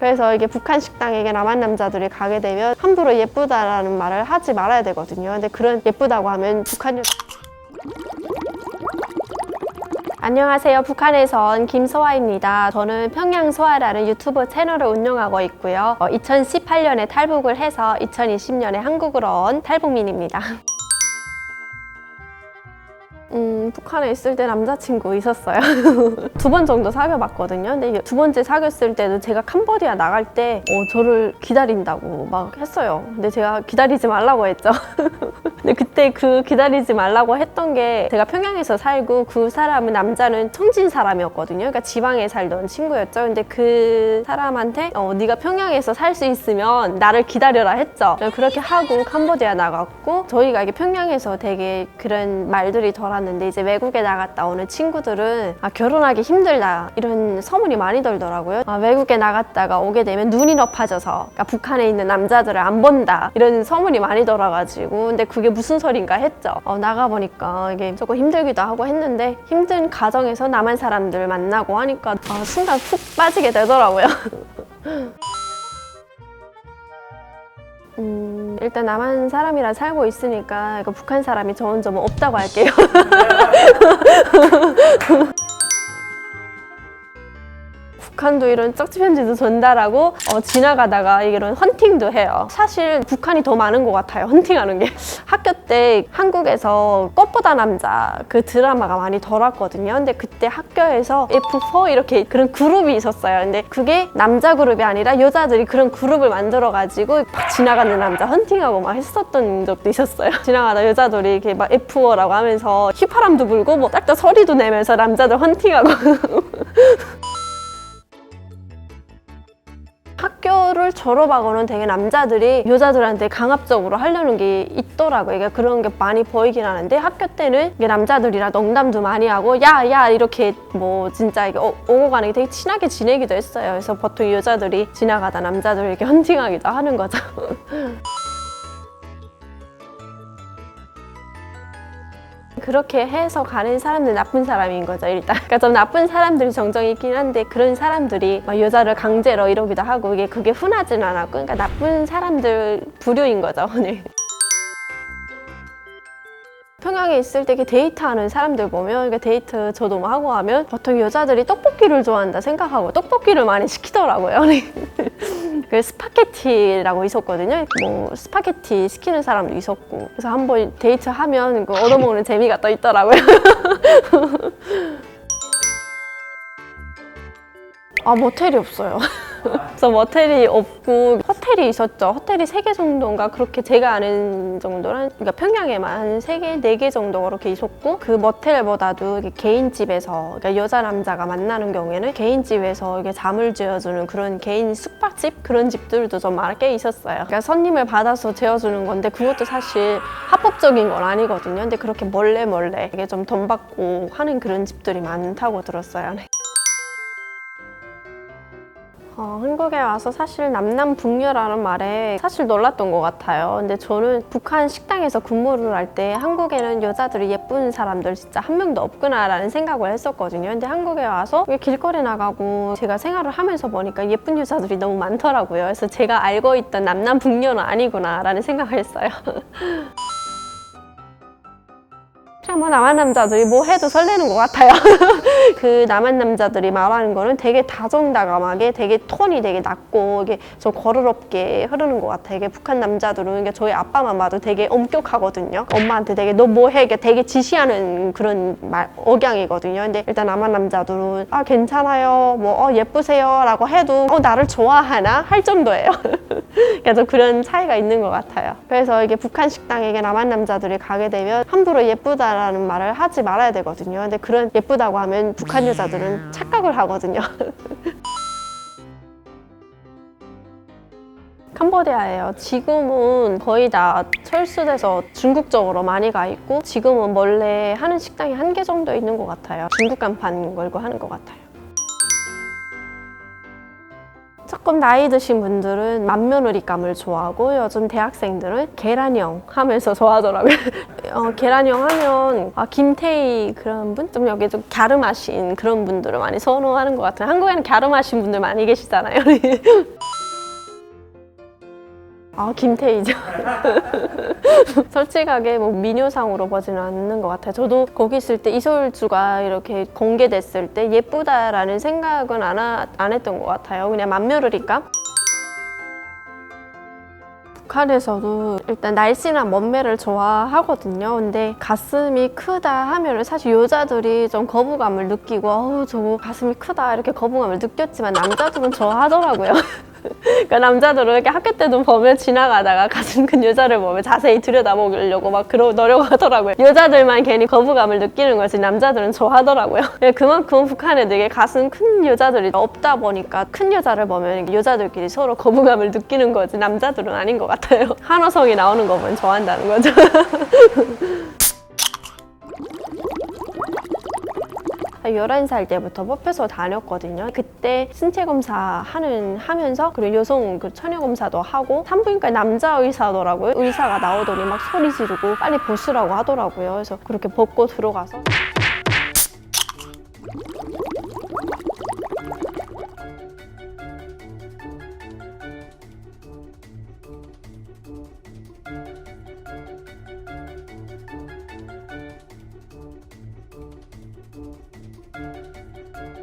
그래서 이게 북한 식당에 남한 남자들이 가게 되면 함부로 예쁘다라는 말을 하지 말아야 되거든요. 근데 그런 예쁘다고 하면 북한 여자. 안녕하세요. 북한에서 온 김소아입니다. 저는 평양소아라는 유튜브 채널을 운영하고 있고요. 2018년에 탈북을 해서 2020년에 한국으로 온 탈북민입니다. 북한에 있을 때 남자친구 있었어요. 2번 정도 사귀어봤거든요. 근데 이게 2번째 사귀었을 때도 제가 캄보디아 나갈 때 저를 기다린다고 막 했어요. 근데 제가 기다리지 말라고 했죠. 근데 그때 그 기다리지 말라고 했던 게 제가 평양에서 살고 그 사람은 남자는 청진 사람이었거든요. 그러니까 지방에 살던 친구였죠. 근데 그 사람한테 네가 평양에서 살 수 있으면 나를 기다려라 했죠. 그렇게 하고 캄보디아 나갔고 저희가 이게 평양에서 되게 그런 말들이 돌았는데 이제 외국에 나갔다 오는 친구들은 결혼하기 힘들다 이런 소문이 많이 돌더라고요. 외국에 나갔다가 오게 되면 눈이 높아져서 그러니까 북한에 있는 남자들을 안 본다 이런 소문이 많이 돌아가지고 근데 그게 무슨 소린가 했죠. 나가보니까 이게 조금 힘들기도 하고 했는데 힘든 가정에서 남한 사람들 만나고 하니까 순간 푹 빠지게 되더라고요. 일단 남한 사람이랑 살고 있으니까 북한 사람이 좋은 점은 없다고 할게요. 북한도 이런 쪽지 편지도 전달하고 지나가다가 이런 헌팅도 해요. 사실 북한이 더 많은 것 같아요. 헌팅하는 게. 학교 때 한국에서 꽃보다 남자 그 드라마가 많이 돌았거든요. 근데 그때 학교에서 F4 이렇게 그런 그룹이 있었어요. 근데 그게 남자 그룹이 아니라 여자들이 그런 그룹을 만들어가지고 막 지나가는 남자 헌팅하고 막 했었던 적도 있었어요. 지나가다 여자들이 이렇게 막 F4라고 하면서 휘파람도 불고 뭐 딱딱 소리도 내면서 남자들 헌팅하고 학교를 졸업하고는 되게 남자들이 여자들한테 강압적으로 하려는 게 있더라고요. 그러니까 그런 게 많이 보이긴 하는데 학교 때는 이게 남자들이랑 농담도 많이 하고 야 이렇게 뭐 진짜 이게 오고 가는 게 되게 친하게 지내기도 했어요. 그래서 보통 여자들이 지나가다 남자들 이렇게 헌팅하기도 하는 거죠. 그렇게 해서 가는 사람들은 나쁜 사람인 거죠, 일단. 그러니까 좀 나쁜 사람들이 종종 있긴 한데 그런 사람들이 막 여자를 강제로 이러기도 하고 그게 흔하지는 않았고 그러니까 나쁜 사람들 부류인 거죠, 오늘. 평양에 있을 때 데이트하는 사람들 보면 데이트 저도 뭐 하고 하면 보통 여자들이 떡볶이를 좋아한다 생각하고 떡볶이를 많이 시키더라고요. 그 스파게티라고 있었거든요. 뭐 스파게티 시키는 사람도 있었고 그래서 한번 데이트하면 그 얻어먹는 재미가 또 있더라고요. 모텔이 없어요. 그래서 모텔이 없고 호텔이 있었죠. 호텔이 3개 정도인가 그렇게 제가 아는 정도란 그러니까 평양에만 한 3개, 4개 정도 그렇게 있었고 그 모텔보다도 개인집에서 그러니까 여자 남자가 만나는 경우에는 개인집에서 이게 잠을 재워주는 그런 개인 숙박집 그런 집들도 좀 많게 있었어요. 그러니까 손님을 받아서 재워주는 건데 그것도 사실 합법적인 건 아니거든요. 근데 그렇게 몰래 이게 좀 돈 받고 하는 그런 집들이 많다고 들었어요. 한국에 와서 사실 남남북녀라는 말에 사실 놀랐던 것 같아요. 근데 저는 북한 식당에서 근무를 할 때 한국에는 여자들이 예쁜 사람들 진짜 한 명도 없구나 라는 생각을 했었거든요. 근데 한국에 와서 길거리 나가고 제가 생활을 하면서 보니까 예쁜 여자들이 너무 많더라고요. 그래서 제가 알고 있던 남남북녀는 아니구나 라는 생각을 했어요. 뭐 남한 남자들이 뭐 해도 설레는 것 같아요. 그 남한 남자들이 말하는 거는 되게 다정다감하게 되게 톤이 되게 낮고 이게 좀 거르럽게 흐르는 것 같아요. 이게 북한 남자들은 이게 저희 아빠만 봐도 되게 엄격하거든요. 엄마한테 되게 너 뭐 해? 이게 되게 지시하는 그런 억양이거든요. 근데 일단 남한 남자들은 괜찮아요, 뭐 예쁘세요 라고 해도 나를 좋아하나? 할 정도예요. 그래서 그런 차이가 있는 것 같아요. 그래서 이게 북한 식당에 남한 남자들이 가게 되면 함부로 예쁘다라는 말을 하지 말아야 되거든요. 근데 그런 예쁘다고 하면 북한 여자들은 착각을 하거든요. 캄보디아예요. 지금은 거의 다 철수돼서 중국 쪽으로 많이 가 있고 지금은 원래 하는 식당이 1개 정도 있는 것 같아요. 중국 간판 걸고 하는 것 같아요. 조금 나이 드신 분들은 맏며느리감을 좋아하고 요즘 대학생들은 계란형 하면서 좋아하더라고요. 계란형 하면 김태희 그런 분? 좀 여기 좀 갸름하신 그런 분들을 많이 선호하는 것 같아요. 한국에는 갸름하신 분들 많이 계시잖아요. 김태희죠. 솔직하게 뭐 미녀상으로 보지는 않는 것 같아요. 저도 거기 있을 때 이소율주가 이렇게 공개됐을 때 예쁘다라는 생각은 안 했던 것 같아요. 그냥 맏며느리니까. 북한에서도 일단 날씬한 몸매를 좋아하거든요. 근데 가슴이 크다 하면 사실 여자들이 좀 거부감을 느끼고 저거 가슴이 크다 이렇게 거부감을 느꼈지만 남자들은 좋아하더라고요. 그러니까 남자들은 이렇게 학교 때도 보면 지나가다가 가슴 큰 여자를 보면 자세히 들여다보려고 막 노력하더라고요. 여자들만 괜히 거부감을 느끼는 거지 남자들은 좋아하더라고요. 그만큼 북한에 되게 가슴 큰 여자들이 없다 보니까 큰 여자를 보면 여자들끼리 서로 거부감을 느끼는 거지 남자들은 아닌 것 같아요. 한호성이 나오는 거 보면 좋아한다는 거죠. 11살 때부터 법회소 다녔거든요. 그때 신체 검사 하면서 그리고 여성 처녀 검사도 하고 산부인과 남자 의사더라고요. 의사가 나오더니 막 소리 지르고 빨리 벗으라고 하더라고요. 그래서 그렇게 벗고 들어가서